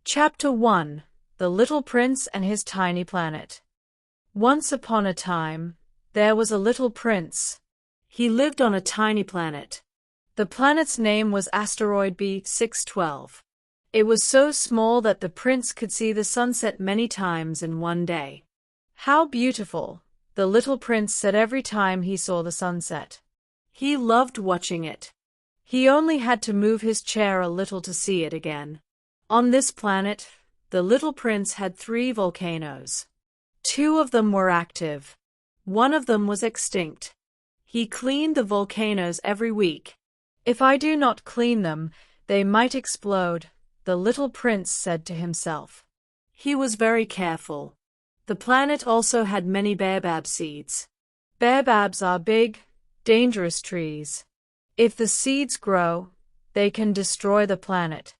Chapter 1. The Little Prince and His Tiny Planet. Once upon a time, there was a little prince. He lived on a tiny planet. The planet's name was asteroid B612. It was so small that the prince could see the sunset many times in one day. How beautiful, the little prince said every time he saw the sunset. He loved watching it. He only had to move his chair a little to see it again. On this planet, the little prince had 3 volcanoes. 2 of them were active. 1 of them was extinct. He cleaned the volcanoes every week. If I do not clean them, they might explode, the little prince said to himself. He was very careful. The planet also had many baobab seeds. Baobabs are big, dangerous trees. If the seeds grow, they can destroy the planet.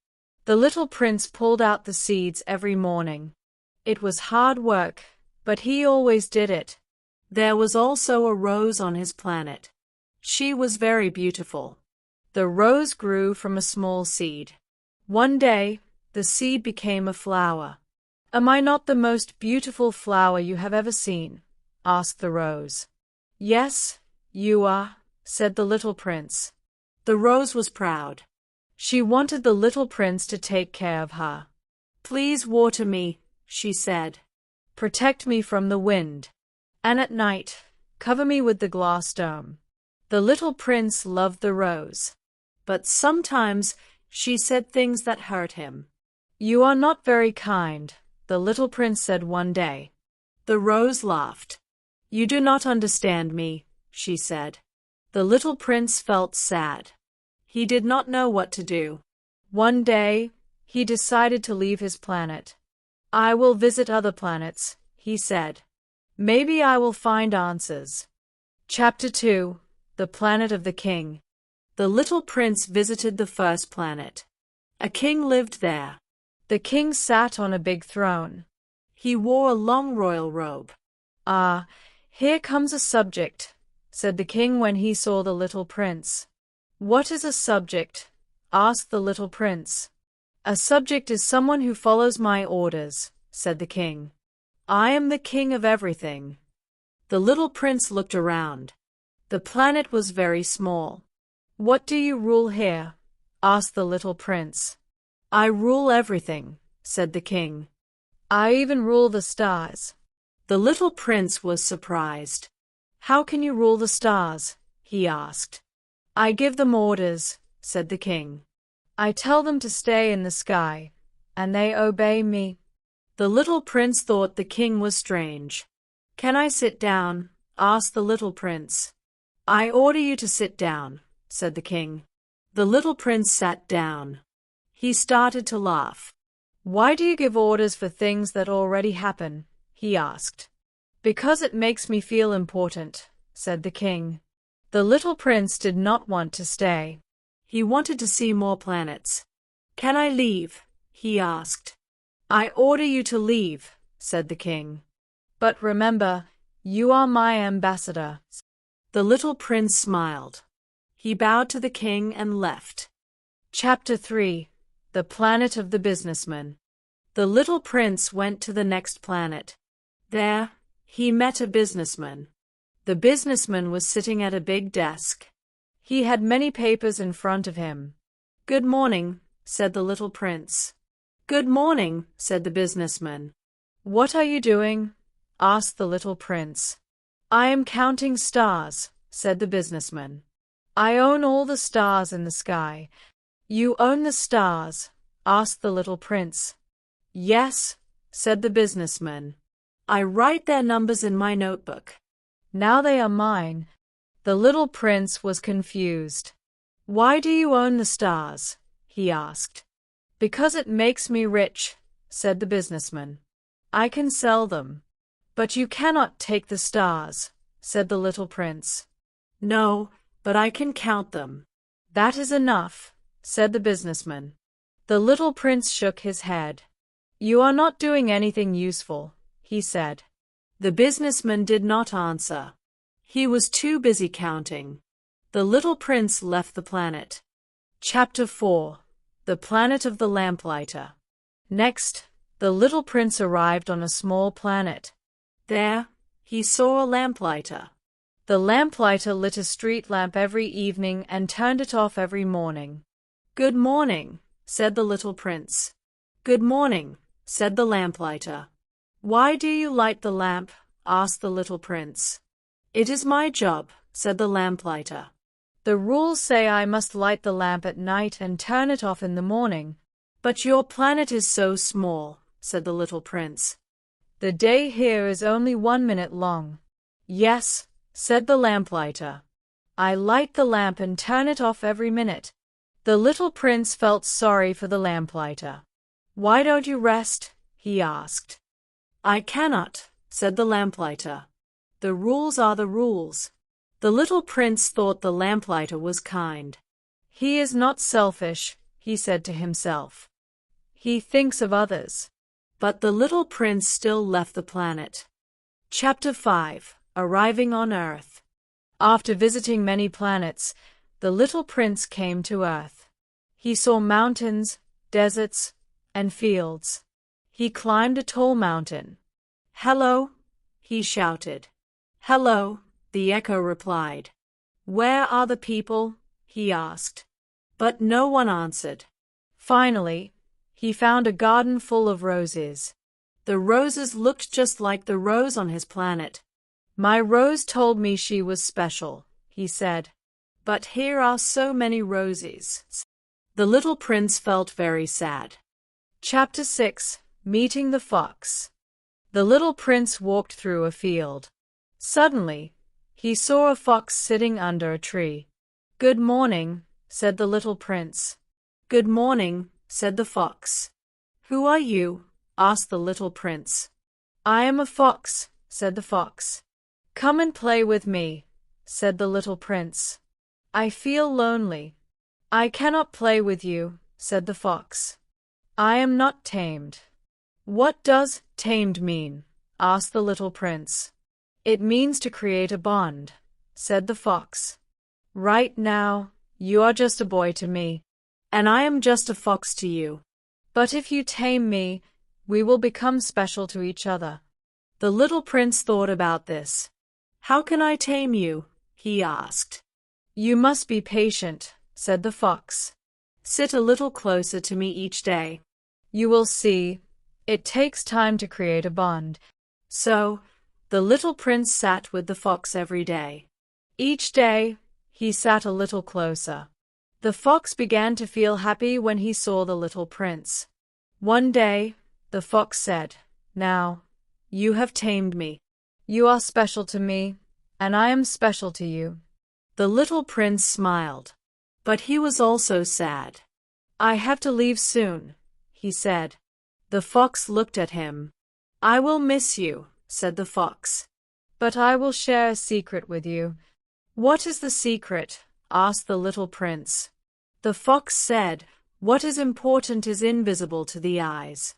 The little prince pulled out the seeds every morning. It was hard work, but he always did it. There was also a rose on his planet. She was very beautiful. The rose grew from a small seed. One day, the seed became a flower. "Am I not the most beautiful flower you have ever seen?" asked the rose. "Yes, you are," said the little prince. The rose was proud. She wanted the little prince to take care of her. "Please water me," she said. "Protect me from the wind. And at night, cover me with the glass dome." The little prince loved the rose. But sometimes she said things that hurt him. "You are not very kind," the little prince said one day. The rose laughed. "You do not understand me," she said. The little prince felt sad. He did not know what to do. One day, he decided to leave his planet. "I will visit other planets," he said. "Maybe I will find answers." Chapter 2. The Planet of the King. The little prince visited the first planet. A king lived there. The king sat on a big throne. He wore a long royal robe. "Ah, here comes a subject," said the king when he saw the little prince. "What is a subject?" asked the little prince. "A subject is someone who follows my orders," said the king. "I am the king of everything." The little prince looked around. The planet was very small. "What do you rule here?" asked the little prince. "I rule everything," said the king. "I even rule the stars." The little prince was surprised. "How can you rule the stars?" he asked. "I give them orders," said the king. "I tell them to stay in the sky, and they obey me." The little prince thought the king was strange. "Can I sit down?" asked the little prince. "I order you to sit down," said the king. The little prince sat down. He started to laugh. "Why do you give orders for things that already happen?" he asked. "Because it makes me feel important," said the king. The little prince did not want to stay. He wanted to see more planets. "Can I leave?" he asked. "I order you to leave," said the king. "But remember, you are my ambassador." The little prince smiled. He bowed to the king and left. Chapter 3. The Planet of the Businessman. The little prince went to the next planet. There, he met a businessman. The businessman was sitting at a big desk. He had many papers in front of him. "Good morning," said the little prince. "Good morning," said the businessman. "What are you doing?" asked the little prince. "I am counting stars," said the businessman. "I own all the stars in the sky." "You own the stars?" asked the little prince. "Yes," said the businessman. "I write their numbers in my notebook. Now they are mine." The little prince was confused. "Why do you own the stars?" he asked. "Because it makes me rich," said the businessman. "I can sell them." "But you cannot take the stars," said the little prince. "No, but I can count them." "That is enough," said the businessman. The little prince shook his head. "You are not doing anything useful," he said. The businessman did not answer. He was too busy counting. The little prince left the planet. Chapter 4. The Planet of the Lamplighter. Next, the little prince arrived on a small planet. There, he saw a lamplighter. The lamplighter lit a street lamp every evening and turned it off every morning. "Good morning," said the little prince. "Good morning," said the lamplighter. "Why do you light the lamp?" asked the little prince. "It is my job," said the lamplighter. "The rules say I must light the lamp at night and turn it off in the morning." "But your planet is so small," said the little prince. "The day here is only 1 minute long." "Yes," said the lamplighter. "I light the lamp and turn it off every minute." The little prince felt sorry for the lamplighter. "Why don't you rest?" he asked. "I cannot," said the lamplighter. "The rules are the rules." The little prince thought the lamplighter was kind. "He is not selfish," he said to himself. "He thinks of others." But the little prince still left the planet. Chapter 5: Arriving on Earth. After visiting many planets, the little prince came to Earth. He saw mountains, deserts, and fields. He climbed a tall mountain. "Hello," he shouted. "Hello," the echo replied. "Where are the people?" he asked. But no one answered. Finally, he found a garden full of roses. The roses looked just like the rose on his planet. "My rose told me she was special," he said. "But here are so many roses." The little prince felt very sad. Chapter 6: Meeting the Fox. The little prince walked through a field. Suddenly, he saw a fox sitting under a tree. "Good morning," said the little prince. "Good morning," said the fox. "Who are you?" asked the little prince. "I am a fox," said the fox. "Come and play with me," said the little prince. "I feel lonely." "I cannot play with you," said the fox. "I am not tamed." "What does tamed mean?" asked the little prince. "It means to create a bond," said the fox. "Right now, you are just a boy to me, and I am just a fox to you. But if you tame me, we will become special to each other." The little prince thought about this. "How can I tame you?" he asked. "You must be patient," said the fox. "Sit a little closer to me each day. You will see, it takes time to create a bond." So, the little prince sat with the fox every day. Each day, he sat a little closer. The fox began to feel happy when he saw the little prince. One day, the fox said, "Now, you have tamed me. You are special to me, and I am special to you." The little prince smiled. But he was also sad. "I have to leave soon," he said. The fox looked at him. "I will miss you," said the fox. "But I will share a secret with you." "What is the secret?" asked the little prince. The fox said, "What is important is invisible to the eyes.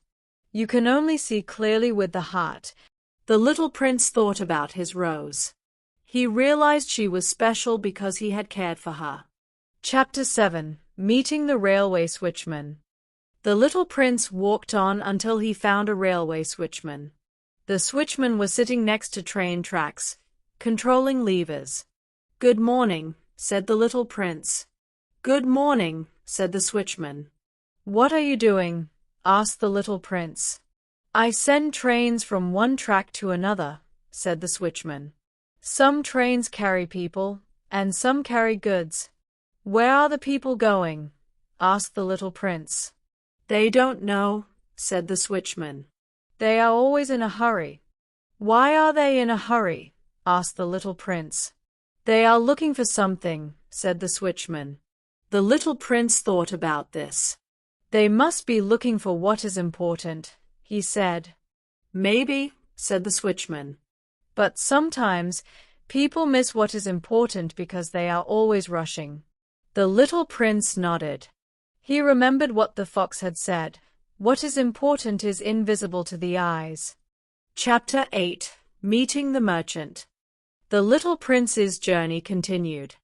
You can only see clearly with the heart." The little prince thought about his rose. He realized she was special because he had cared for her. Chapter 7: Meeting the Railway Switchman. The little prince walked on until he found a railway switchman. The switchman was sitting next to train tracks, controlling levers. "Good morning," said the little prince. "Good morning," said the switchman. "What are you doing?" asked the little prince. "I send trains from one track to another," said the switchman. "Some trains carry people, and some carry goods." "Where are the people going?" asked the little prince. "They don't know," said the switchman. "They are always in a hurry." "Why are they in a hurry?" asked the little prince. "They are looking for something," said the switchman. The little prince thought about this. "They must be looking for what is important," he said. "Maybe," said the switchman. "But sometimes people miss what is important because they are always rushing." The little prince nodded. He remembered what the fox had said. What is important is invisible to the eyes. Chapter 8: Meeting the Merchant. The little prince's journey continued.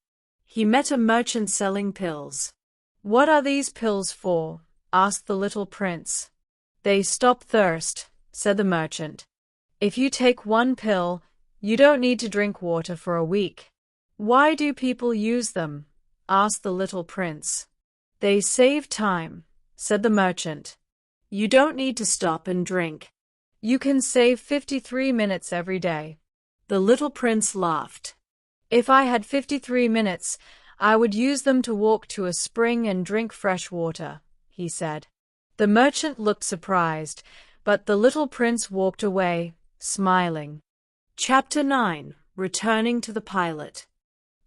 He met a merchant selling pills. "What are these pills for?" asked the little prince. They stop thirst, said the merchant. If you take one pill, you don't need to drink water for a week. Why do people use them? Asked the little prince. They save time, said the merchant. You don't need to stop and drink. You can save 53 minutes every day. The little prince laughed. If I had 53 minutes, I would use them to walk to a spring and drink fresh water, he said. The merchant looked surprised, but the little prince walked away, smiling. Chapter 9. Returning to the pilot.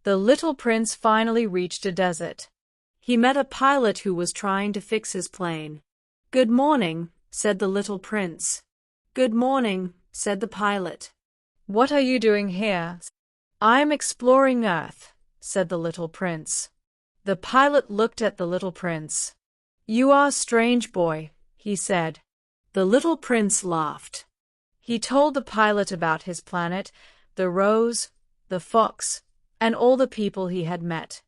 The little prince finally reached a desert. He met a pilot who was trying to fix his plane. Good morning, said the little prince. Good morning, said the pilot. What are you doing here? I'm exploring Earth, said the little prince. The pilot looked at the little prince. You are a strange boy, he said. The little prince laughed. He told the pilot about his planet, the rose, the fox, and all the people he had met.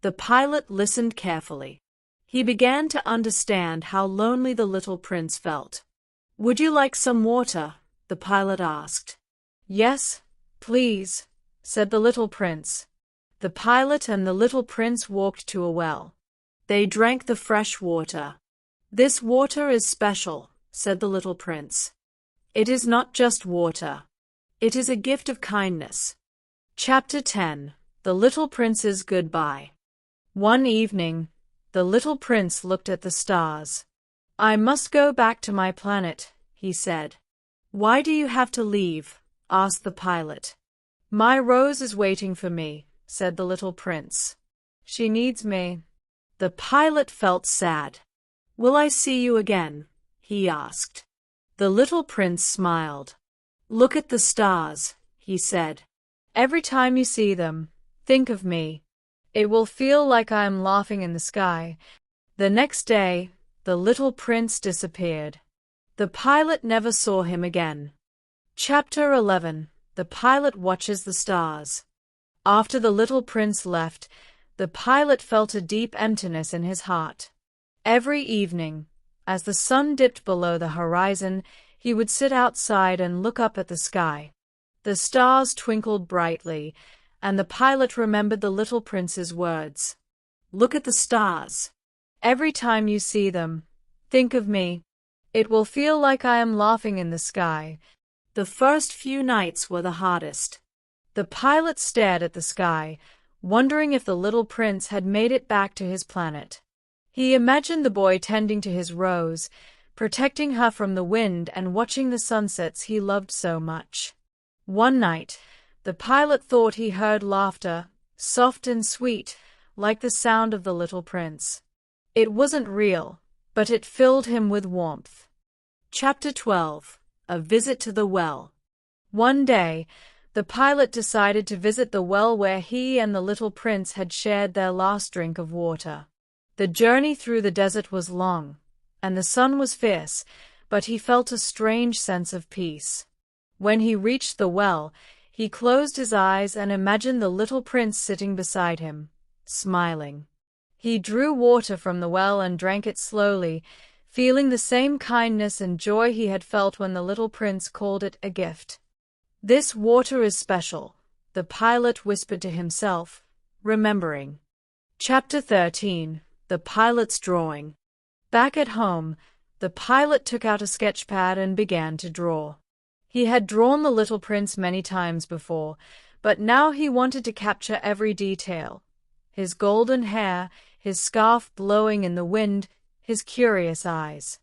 The pilot listened carefully. He began to understand how lonely the little prince felt. Would you like some water? The pilot asked. Yes, please, said the little prince. The pilot and the little prince walked to a well. They drank the fresh water. This water is special, said the little prince. It is not just water. It is a gift of kindness. Chapter 10. The Little Prince's Goodbye. One evening, the little prince looked at the stars. I must go back to my planet, he said. Why do you have to leave? Asked the pilot. My rose is waiting for me, said the little prince. She needs me. The pilot felt sad. Will I see you again? He asked. The little prince smiled. Look at the stars, he said. Every time you see them, think of me. It will feel like I am laughing in the sky. The next day, the little prince disappeared. The pilot never saw him again. Chapter 11. The pilot watches the stars. After the little prince left, the pilot felt a deep emptiness in his heart. Every evening, as the sun dipped below the horizon, he would sit outside and look up at the sky. The stars twinkled brightly, and the pilot remembered the little prince's words. Look at the stars. Every time you see them, think of me. It will feel like I am laughing in the sky. The first few nights were the hardest. The pilot stared at the sky, wondering if the little prince had made it back to his planet. He imagined the boy tending to his rose, protecting her from the wind and watching the sunsets he loved so much. One night, the pilot thought he heard laughter, soft and sweet, like the sound of the little prince. It wasn't real, but it filled him with warmth. Chapter 12. A Visit to the Well. One day, the pilot decided to visit the well where he and the little prince had shared their last drink of water. The journey through the desert was long, and the sun was fierce, but he felt a strange sense of peace. When he reached the well, he closed his eyes and imagined the little prince sitting beside him, smiling. He drew water from the well and drank it slowly, feeling the same kindness and joy he had felt when the little prince called it a gift. This water is special, the pilot whispered to himself, remembering. Chapter 13. The Pilot's Drawing. Back at home, the pilot took out a sketch pad and began to draw. He had drawn the little prince many times before, but now he wanted to capture every detail. His golden hair, his scarf blowing in the wind, his curious eyes.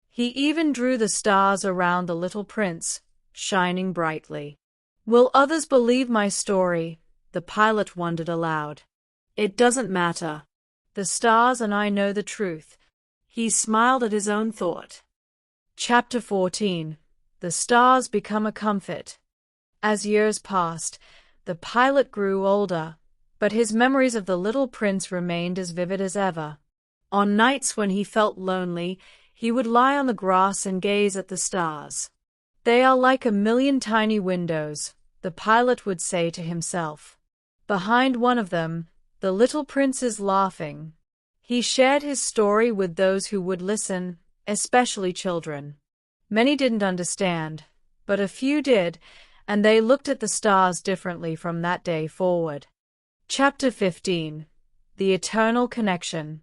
He even drew the stars around the little prince, shining brightly. Will others believe my story? The pilot wondered aloud. It doesn't matter. The stars and I know the truth. He smiled at his own thought. Chapter 14. The Stars Become a Comfort. As years passed, the pilot grew older, but his memories of the little prince remained as vivid as ever. On nights when he felt lonely, he would lie on the grass and gaze at the stars. They are like a million tiny windows, the pilot would say to himself. Behind one of them, the little prince is laughing. He shared his story with those who would listen, especially children. Many didn't understand, but a few did, and they looked at the stars differently from that day forward. Chapter 15. The Eternal Connection.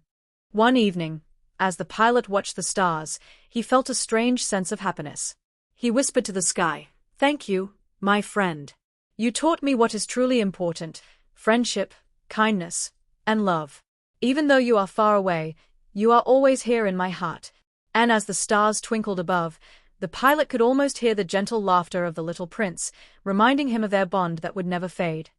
One evening, as the pilot watched the stars, he felt a strange sense of happiness. He whispered to the sky, "Thank you, my friend. You taught me what is truly important: friendship, kindness, and love. Even though you are far away, you are always here in my heart." And as the stars twinkled above, the pilot could almost hear the gentle laughter of the little prince, reminding him of their bond that would never fade.